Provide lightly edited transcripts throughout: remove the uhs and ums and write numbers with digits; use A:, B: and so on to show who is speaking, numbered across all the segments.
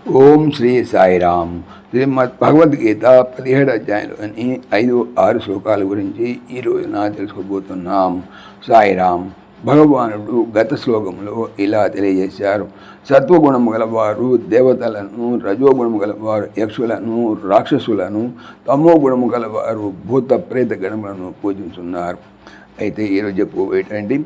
A: ఓం శ్రీ సాయిరామ్. శ్రీమద్ భగవద్గీత 17 అధ్యాయంలోని 5-6 శ్లోకాల గురించి ఈరోజున తెలుసుకోబోతున్నాం. సాయిరామ్. భగవానుడు గత శ్లోకంలో ఇలా తెలియజేశారు. సత్వగుణము గలవారు దేవతలను, రజోగుణము గలవారు యక్షులను, రాక్షసులను, తమో గుణము గలవారు భూత ప్రేత గణములను పూజించున్నారు. అయితే ఈరోజు చెప్పుకోబోయేటువంటి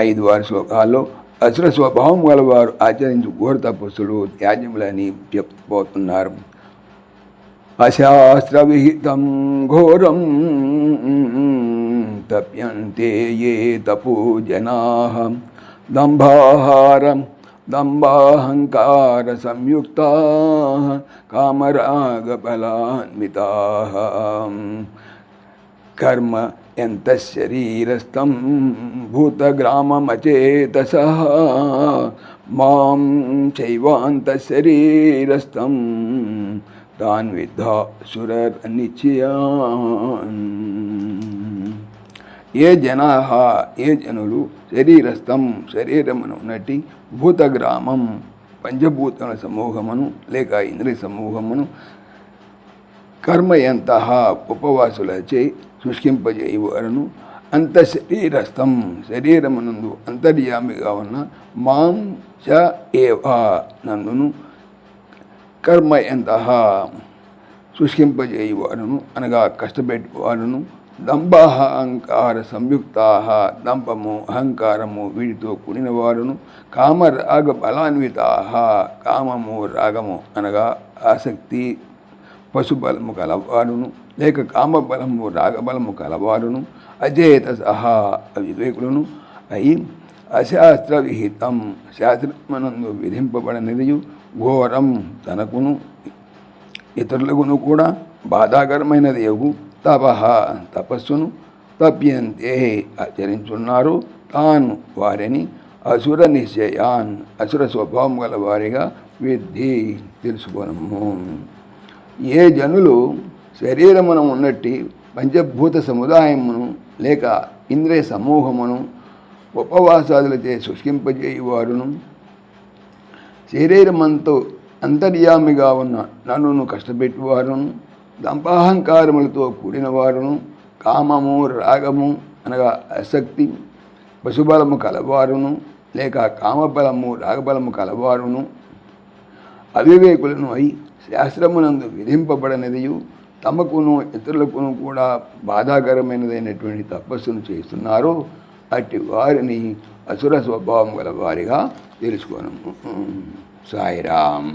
A: 5-6 శ్లోకాల్లో అసుర స్వభావం గలవారు ఆచరించు ఘోర తపస్సులు త్యాజ్యములని చెప్పుపోతున్నారు. అశాస్త్ర విహితం ఘోరం తప్యంతే ఏ తపో జనాః దంభాహంకార సంయుక్తాః కామరాగ బలాన్వితాః కర్మ ఎంత శరీరస్థం భూతగ్రామమచేతసః మాం చైవాంత శరీరస్థం తాన్ విద్ధాసురనిశ్చయాన్. ఏ జనులు శరీరస్థం శరీరమును ఉన్నట్టి భూతగ్రామం పంచభూతముల సమూహమును లేక ఇంద్రియ సమూహమును కర్మ ఎంత ఉపవాసులచే శుష్కింపజేయువారును అంత శరీరస్థం శరీరమునందు అంతర్యామిగా ఉన్న మాం చ ఏవా నందును కర్మ ఎంత శుష్కింపజేయువారును అనగా కష్టపెట్టువారును దంభాహంకార సంయుక్తా దంపము అహంకారము వీటితో కూడిన వారును కామరాగ బలాన్వితా కామము రాగము అనగా ఆసక్తి పశుబలము కలవారును లేక కామబలము రాగబలము కలవారును అచేత సహా అవివేకులను అయి అశాస్త్ర విహితం శాస్త్రమనందు విధింపబడనిదియు ఘోరం తనకును ఇతరులకును కూడా బాధాకరమైనది యగు తపస్సును తప్యంతే ఆచరించున్నారు తాను వారిని అసుర నిశ్చయాన్ అసుర స్వభావం గల వారిగా విద్ధి తెలుసుకోనము. ఏ జనులు శరీరమును ఉన్నట్టి పంచభూత సముదాయమును లేక ఇంద్రియ సమూహమును ఉపవాసాదులచే శుష్కింపజేయువారును శరీరమంతో అంతర్యామిగా ఉన్న నన్నును కష్టపెట్టువారును దంపాహంకారములతో కూడిన వారును కామము రాగము అనగా ఆసక్తి పశుబలము కలవారును లేక కామబలము రాగబలము కలవారును అవివేకులను అయి శాస్త్రమునందు విధింపబడనిదియు తమకును ఇతరులకును కూడా బాధాకరమైనదైనటువంటి తపస్సును చేస్తున్నారు. అట్టి వారిని అసుర స్వభావం గల వారిగా తెలుసుకోను. సాయిరామ్.